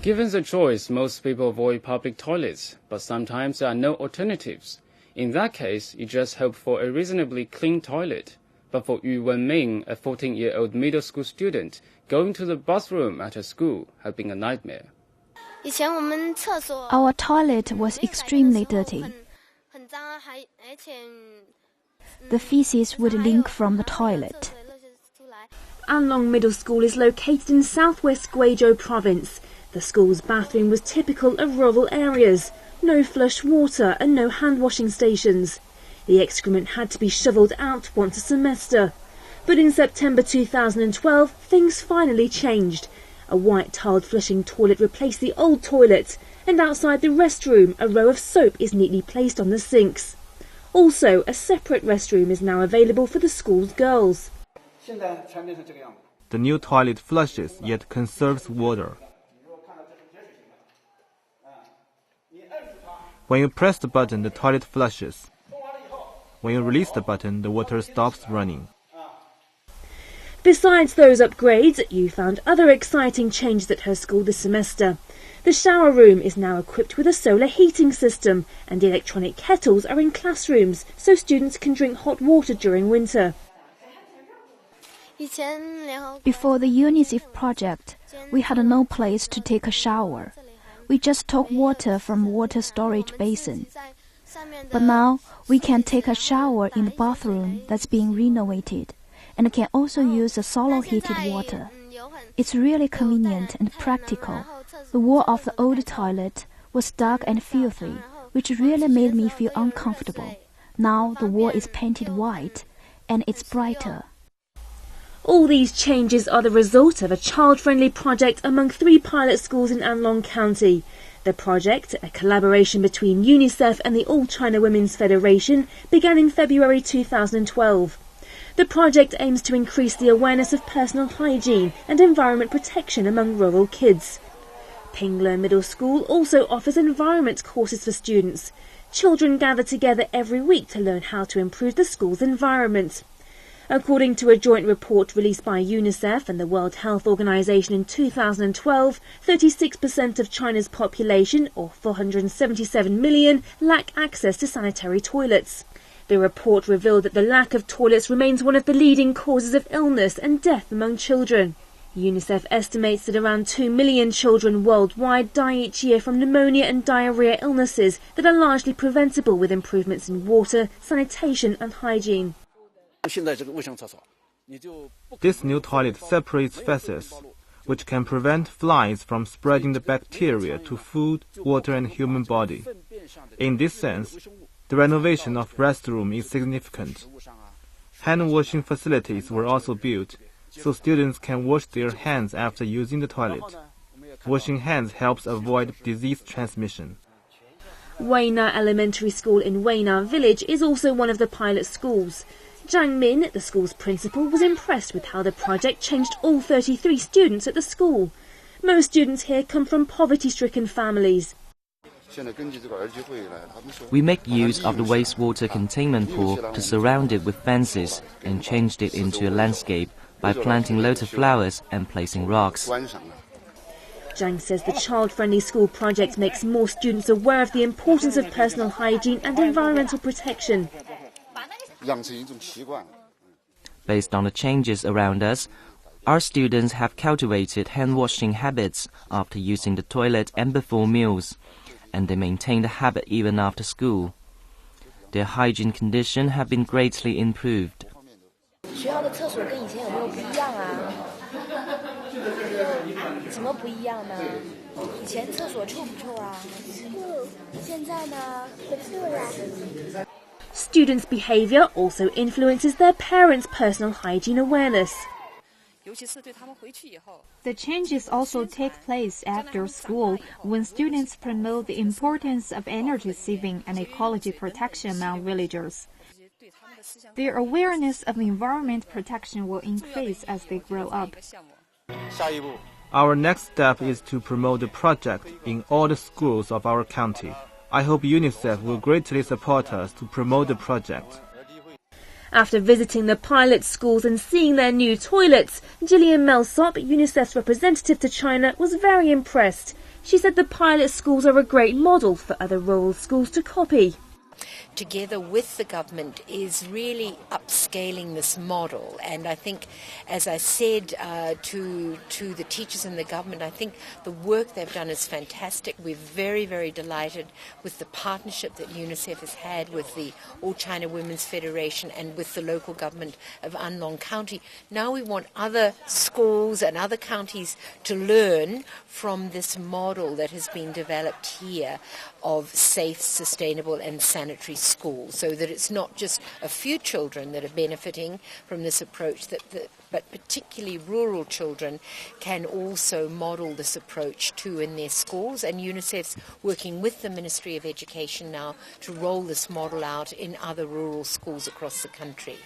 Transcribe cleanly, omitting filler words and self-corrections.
Given the choice, most people avoid public toilets, but sometimes there are no alternatives. In that case, you just hope for a reasonably clean toilet. But for Yu Wenmin, a 14-year-old middle school student, going to the bathroom at her school had been a nightmare. Our toilet was extremely dirty. The feces would leak from the toilet. Anlong Middle School is located in southwest Guizhou province. The school's bathroom was typical of rural areas. No flush water and no hand-washing stations. The excrement had to be shovelled out once a semester. But in September 2012, things finally changed. A white tiled flushing toilet replaced the old toilet, and outside the restroom, a row of soap is neatly placed on the sinks. Also, a separate restroom is now available for the school's girls. The new toilet flushes yet conserves water. When you press the button, the toilet flushes. When you release the button, the water stops running. Besides those upgrades, Yu found other exciting changes at her school this semester. The shower room is now equipped with a solar heating system, and electronic kettles are in classrooms so students can drink hot water during winter. Before the UNICEF project, we had no place to take a shower. We just took water from water storage basin. But now we can take a shower in the bathroom that's being renovated, and can also use the solar heated water. It's really convenient and practical. The wall of the old toilet was dark and filthy, which really made me feel uncomfortable. Now the wall is painted white, and it's brighter. All these changes are the result of a child-friendly project among 3 pilot schools in Anlong County. The project, a collaboration between UNICEF and the All China Women's Federation, began in February 2012. The project aims to increase the awareness of personal hygiene and environment protection among rural kids. Pingler Middle School also offers environment courses for students. Children gather together every week to learn how to improve the school's environment. According to a joint report released by UNICEF and the World Health Organization in 2012, 36% of China's population, or 477 million, lack access to sanitary toilets. The report revealed that the lack of toilets remains one of the leading causes of illness and death among children. UNICEF estimates that around 2 million children worldwide die each year from pneumonia and diarrhea illnesses that are largely preventable with improvements in water, sanitation and hygiene. This new toilet separates feces, which can prevent flies from spreading the bacteria to food, water and human body. In this sense, the renovation of restroom is significant. Hand-washing facilities were also built, so students can wash their hands after using the toilet. Washing hands helps avoid disease transmission. Weina Elementary School in Weina Village is also one of the pilot schools. Zhang Min, the school's principal, was impressed with how the project changed all 33 students at the school. Most students here come from poverty-stricken families. We make use of the wastewater containment pool to surround it with fences and changed it into a landscape by planting lots of flowers and placing rocks. Zhang says the child-friendly school project makes more students aware of the importance of personal hygiene and environmental protection. Based on the changes around us, our students have cultivated hand-washing habits after using the toilet and before meals, and they maintain the habit even after school. Their hygiene condition have been greatly improved. Students' behaviour also influences their parents' personal hygiene awareness. The changes also take place after school when students promote the importance of energy saving and ecology protection among villagers. Their awareness of environment protection will increase as they grow up. Our next step is to promote the project in all the schools of our county. I hope UNICEF will greatly support us to promote the project. After visiting the pilot schools and seeing their new toilets, Gillian Melsop, UNICEF's representative to China, was very impressed. She said the pilot schools are a great model for other rural schools to copy. Together with the government is really upscaling this model, and I think, as I said to the teachers and the government, I think the work they've done is fantastic. We're very, very delighted with the partnership that UNICEF has had with the All China Women's Federation and with the local government of An Long County. Now we want other schools and other counties to learn from this model that has been developed here of safe, sustainable and sanitary schools, so that it's not just a few children that are benefiting from this approach, but particularly rural children can also model this approach too in their schools. And UNICEF's working with the Ministry of Education now to roll this model out in other rural schools across the country.